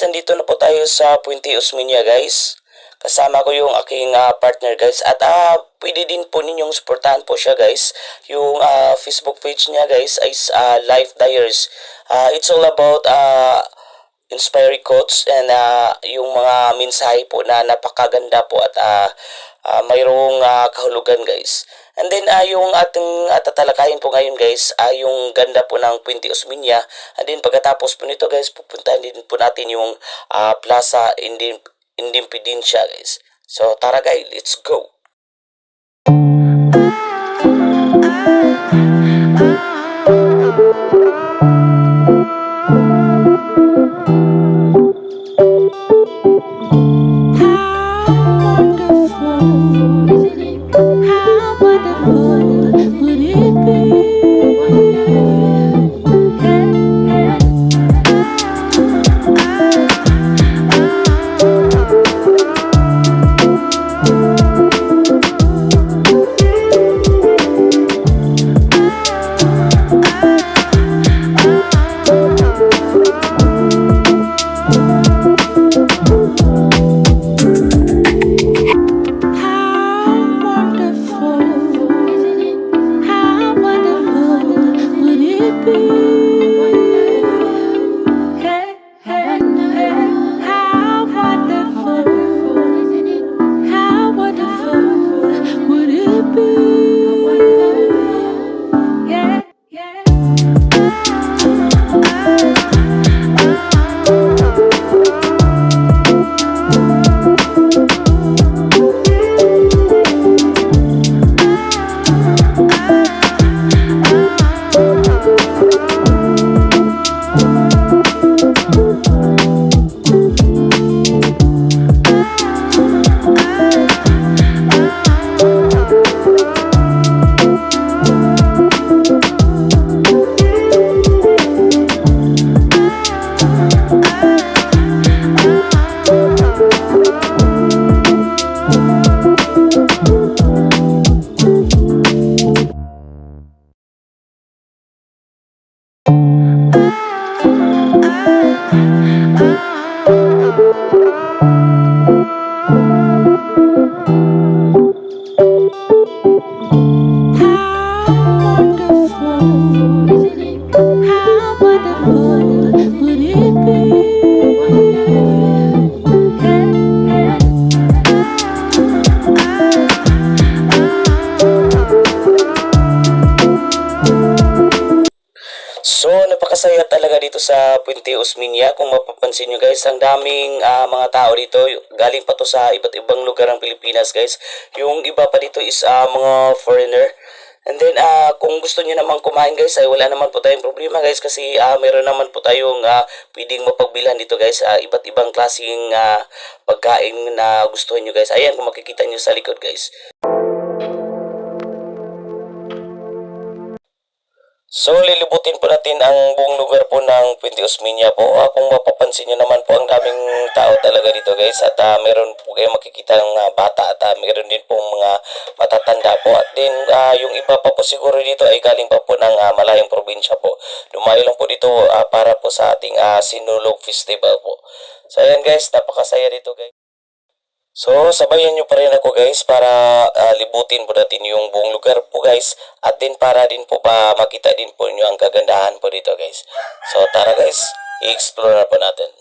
nandito na po tayo sa Puente Osmeña guys. Kasama ko yung aking partner guys. At pwede din po ninyong suportahan po siya guys. Yung Facebook page niya guys is Life Diaries. It's all about inspiring quotes and yung mga mensahe po na napakaganda po at mayroong kahulugan guys. And then yung ating tatalakayin po ngayon guys ay yung ganda po ng Puente Osmeña. And then pagkatapos po nito guys, pupuntahan din po natin yung Plaza Independencia guys. So tara guys, let's go! So, napakasaya talaga dito sa Puente Osmeña. Kung mapapansin nyo guys, ang daming mga tao dito. Galing pa to sa iba't ibang lugar ng Pilipinas guys. Yung iba pa dito is mga foreigner. And then, kung gusto nyo naman kumain guys, ay wala naman po tayong problema guys. Kasi meron naman po tayong pwedeng mapagbilhan dito guys. Iba't ibang klaseng pagkain na gustuhan nyo guys. Ayan, kung makikita nyo sa likod guys. So, lilibutin po natin ang buong lugar po ng Puente Osmeña po. Kung mapapansin nyo naman po, ang daming tao talaga dito guys. At meron po kayo makikita ng bata at meron din po mga matatanda po. At din, yung iba pa po siguro dito ay galing pa po ng malayong probinsya po. Dumayo lang po dito para po sa ating Sinulog Festival po. So, ayan guys, napakasaya dito guys. So, sabayan nyo pa rin ako guys para libutin po natin yung buong lugar po guys. At din para din po pa makita din po nyo ang kagandahan po dito guys. So, tara guys, i-explore na po natin.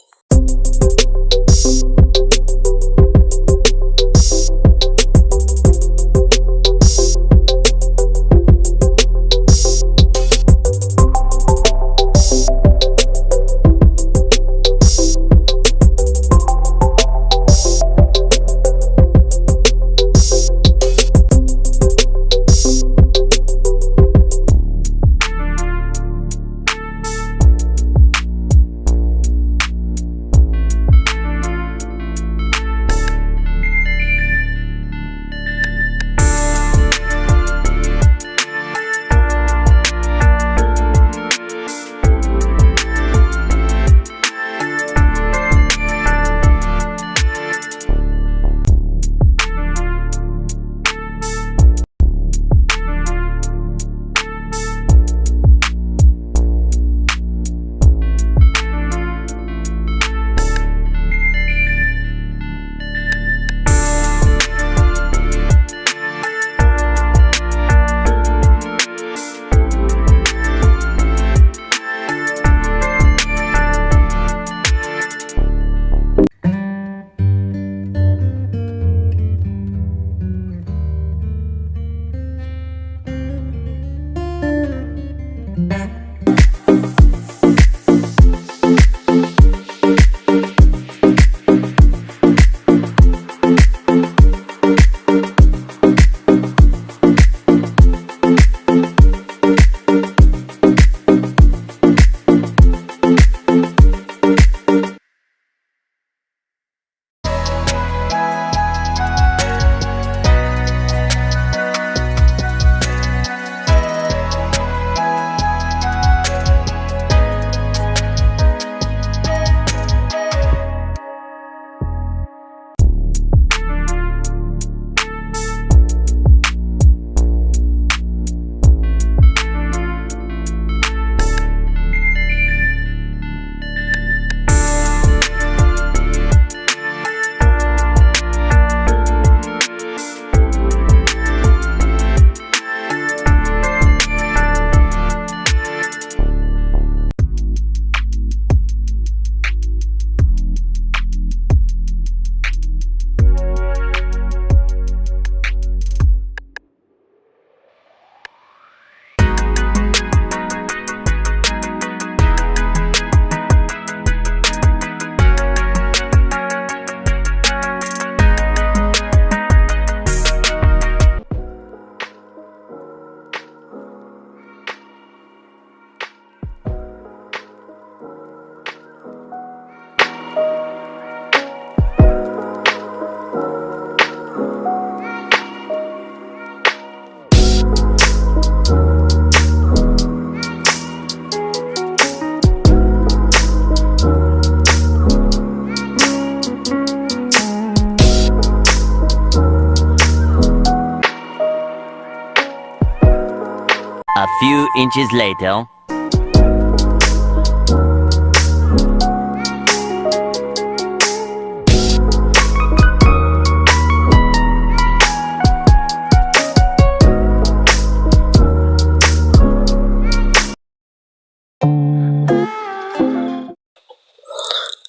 A few inches later.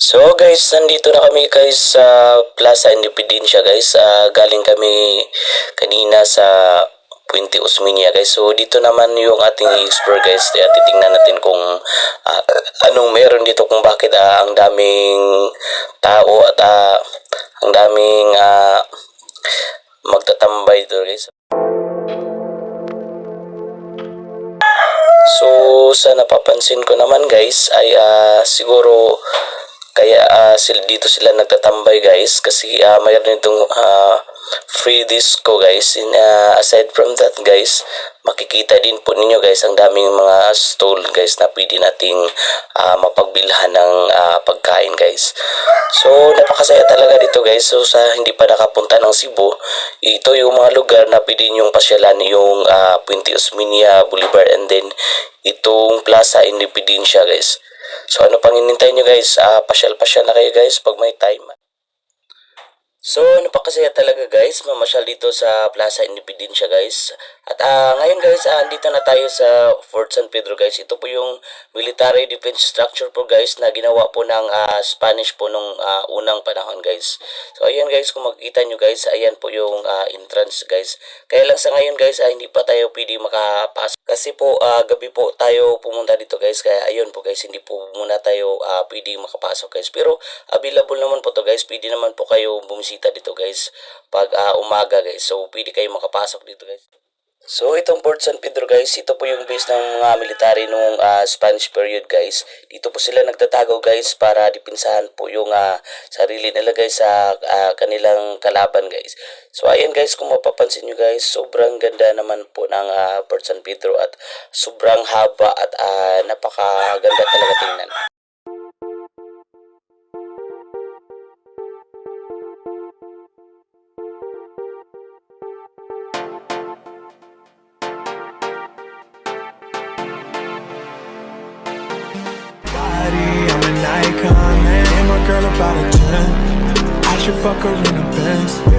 So guys, nandito na kami guys sa Plaza Independencia guys. Galing kami kanina sa Puente Osmeña guys. So dito naman yung ating explore guys. Titingnan natin kung anong meron dito, kung bakit ang daming tao at ang daming magtatambay dito guys. So sa napapansin ko naman guys ay siguro kaya dito sila nagtatambay guys kasi mayroon itong free disco guys. Aside from that guys, makikita din po ninyo guys ang daming mga stall guys na pwede nating mapagbilhan ng pagkain guys. So napakasaya talaga dito guys. So sa hindi pa nakapunta ng Cebu, ito yung mga lugar na pwede nyong pasyalan, yung Puente Osmeña Boulevard and then itong Plaza Independencia guys. So ano pang hinintay nyo guys, pasyal-pasyal na kayo guys pag may time. So napakasaya talaga guys mamasyal dito sa Plaza Independencia guys. At ngayon guys, andito na tayo sa Fort San Pedro guys. Ito po yung military defense structure po guys na ginawa po ng Spanish po nung unang panahon guys. So ayan guys, kung makikita nyo guys, ayan po yung entrance guys. Kaya lang sa ngayon guys, hindi pa tayo pwede makapasok kasi po gabi po tayo pumunta dito guys. Kaya ayun po guys, hindi po muna tayo pwede makapasok guys. Pero available naman po to guys, pwede naman po kayo bumisita dito guys pag umaga guys. So pwede kayo makapasok dito guys. So itong Fort San Pedro guys, ito po yung base ng mga military nung Spanish period guys. Dito po sila nagtatago guys para dipinsahan po yung sarili nila guys sa kanilang kalaban guys. So ayan guys, kung mapapansin nyo guys, sobrang ganda naman po ng Fort San Pedro at sobrang haba at napakaganda talaga tingnan. I'm an icon, man. And my girl about a 10. I should fuck her in a Benz.